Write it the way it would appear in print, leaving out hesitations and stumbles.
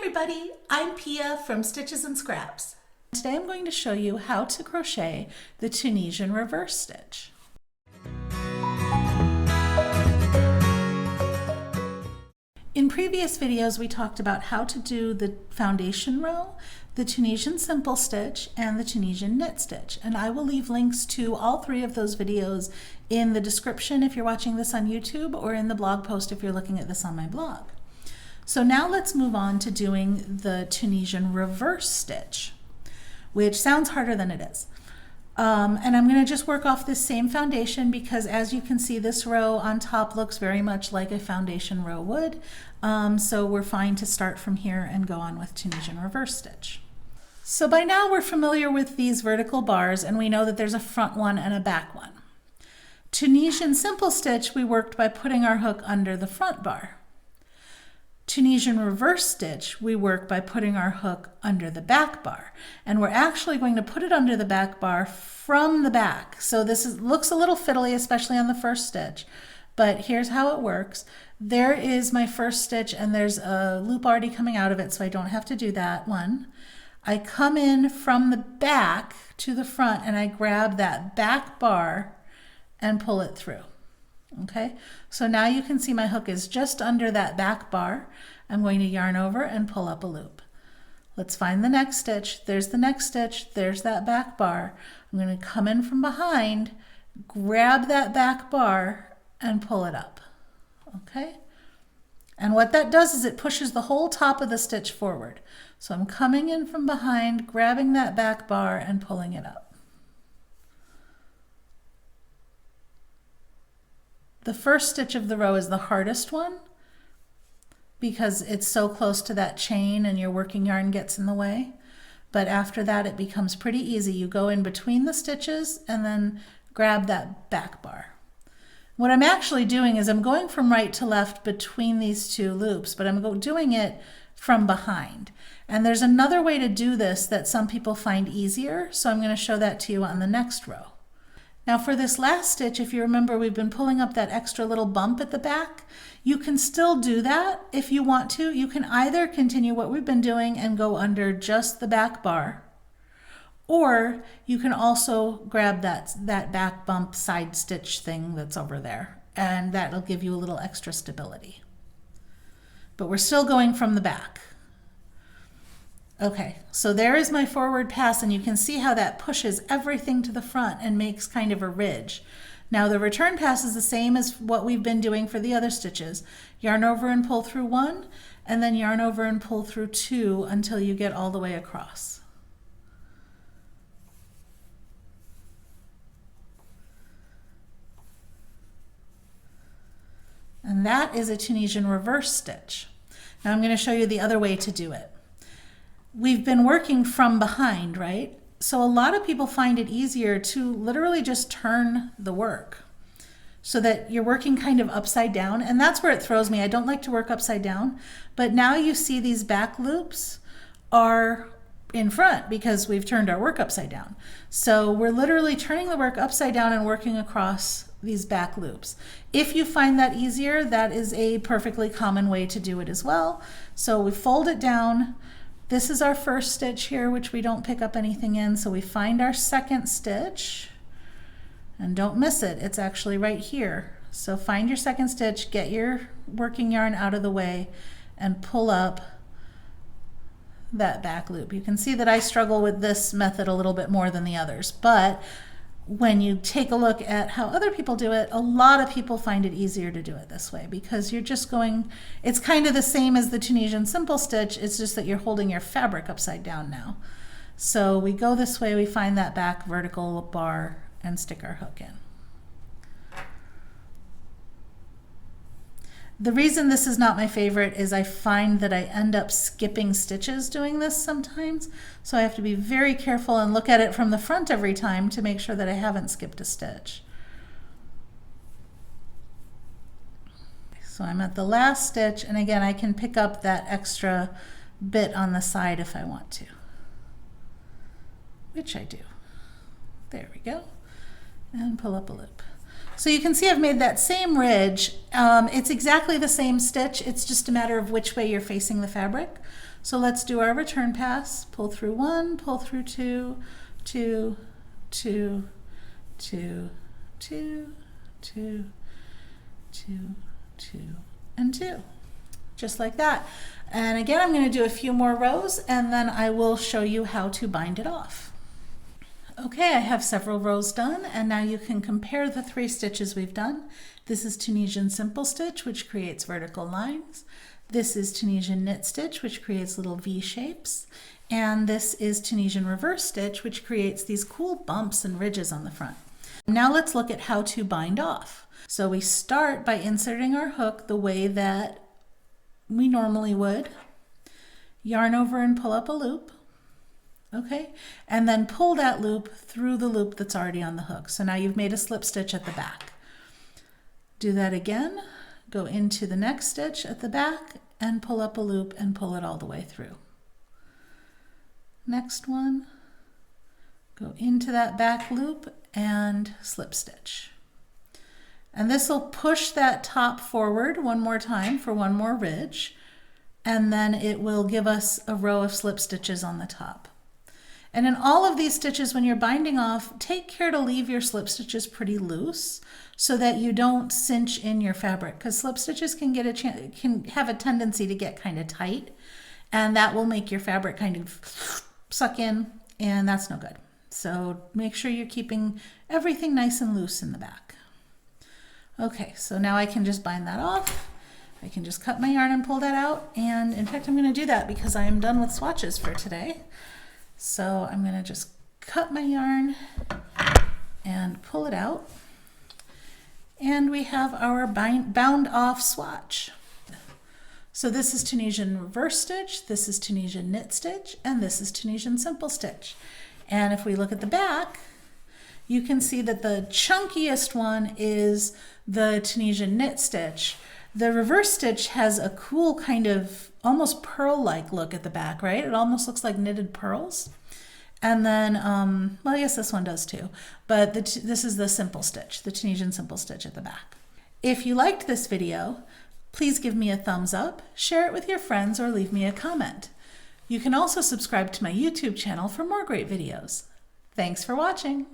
everybody, I'm Pia from Stitches and Scraps. Today I'm going to show you how to crochet the Tunisian reverse stitch. In previous videos we talked about how to do the foundation row, the Tunisian simple stitch, and the Tunisian knit stitch, and I will leave links to all three of those videos in the description if you're watching this on YouTube or in the blog post if you're looking at this on my blog. So now let's move on to doing the Tunisian reverse stitch, which sounds harder than it is. And I'm going to just work off this same foundation because as you can see, this row on top looks very much like a foundation row would. So we're fine to start from here and go on with Tunisian reverse stitch. So by now we're familiar with these vertical bars and we know that there's a front one and a back one. Tunisian simple stitch, we worked by putting our hook under the front bar. Tunisian reverse stitch, we work by putting our hook under the back bar, and we're actually going to put it under the back bar from the back. So this looks a little fiddly, especially on the first stitch, but here's how it works. There is my first stitch and there's a loop already coming out of it, so I don't have to do that one. I come in from the back to the front and I grab that back bar and pull it through. Okay, so now you can see my hook is just under that back bar. I'm going to yarn over and pull up a loop. Let's find the next stitch. There's the next stitch. There's that back bar. I'm going to come in from behind, grab that back bar and pull it up. Okay, and what that does is it pushes the whole top of the stitch forward. So I'm coming in from behind, grabbing that back bar and pulling it up. The first stitch of the row is the hardest one because it's so close to that chain and your working yarn gets in the way. But after that it becomes pretty easy. You go in between the stitches and then grab that back bar. What I'm actually doing is I'm going from right to left between these two loops, but I'm doing it from behind. And there's another way to do this that some people find easier, so I'm going to show that to you on the next row. Now for this last stitch, if you remember, we've been pulling up that extra little bump at the back. You can still do that if you want to. You can either continue what we've been doing and go under just the back bar, or you can also grab that back bump side stitch thing that's over there, and that'll give you a little extra stability. But we're still going from the back. Okay, so there is my forward pass, and you can see how that pushes everything to the front and makes kind of a ridge. Now the return pass is the same as what we've been doing for the other stitches. Yarn over and pull through one, and then yarn over and pull through two until you get all the way across. And that is a Tunisian reverse stitch. Now I'm going to show you the other way to do it. We've been working from behind, right? So a lot of people find it easier to literally just turn the work so that you're working kind of upside down, and that's where it throws me. I don't like to work upside down, but now you see these back loops are in front because we've turned our work upside down. So we're literally turning the work upside down and working across these back loops. If you find that easier, that is a perfectly common way to do it as well. So we fold it down. This is our first stitch here, which we don't pick up anything in, so we find our second stitch, and don't miss it, it's actually right here. So find your second stitch, get your working yarn out of the way, and pull up that back loop. You can see that I struggle with this method a little bit more than the others, but when you take a look at how other people do it, a lot of people find it easier to do it this way because you're just going, it's kind of the same as the Tunisian simple stitch, it's just that you're holding your fabric upside down now. So we go this way, we find that back vertical bar and stick our hook in. The reason this is not my favorite is I find that I end up skipping stitches doing this sometimes, so I have to be very careful and look at it from the front every time to make sure that I haven't skipped a stitch. So I'm at the last stitch, and again I can pick up that extra bit on the side if I want to, which I do. There we go, and pull up a loop. So you can see I've made that same ridge. It's exactly the same stitch. It's just a matter of which way you're facing the fabric. So let's do our return pass. Pull through 1, pull through 2, 2, 2, 2, 2, 2, 2, 2, and 2. Just like that. And again, I'm going to do a few more rows and then I will show you how to bind it off. Okay, I have several rows done, and now you can compare the 3 stitches we've done. This is Tunisian simple stitch, which creates vertical lines. This is Tunisian knit stitch, which creates little V shapes. And this is Tunisian reverse stitch, which creates these cool bumps and ridges on the front. Now let's look at how to bind off. So we start by inserting our hook the way that we normally would. Yarn over and pull up a loop. Okay, and then pull that loop through the loop that's already on the hook. So now you've made a slip stitch at the back. Do that again, go into the next stitch at the back and pull up a loop and pull it all the way through. Next one, go into that back loop and slip stitch. And this will push that top forward one more time for one more ridge, and then it will give us a row of slip stitches on the top. And in all of these stitches, when you're binding off, take care to leave your slip stitches pretty loose so that you don't cinch in your fabric, because slip stitches can have a tendency to get kind of tight, and that will make your fabric kind of suck in, and that's no good. So make sure you're keeping everything nice and loose in the back. Okay, so now I can just bind that off. I can just cut my yarn and pull that out, and in fact I'm going to do that because I am done with swatches for today. So I'm going to just cut my yarn and pull it out. And we have our bound off swatch. So this is Tunisian reverse stitch, this is Tunisian knit stitch, and this is Tunisian simple stitch. And if we look at the back, you can see that the chunkiest one is the Tunisian knit stitch. The reverse stitch has a cool kind of almost pearl-like look at the back, right? It almost looks like knitted pearls. And then, well, I guess this one does too, but this is the simple stitch, the Tunisian simple stitch at the back. If you liked this video, please give me a thumbs up, share it with your friends, or leave me a comment. You can also subscribe to my YouTube channel for more great videos. Thanks for watching.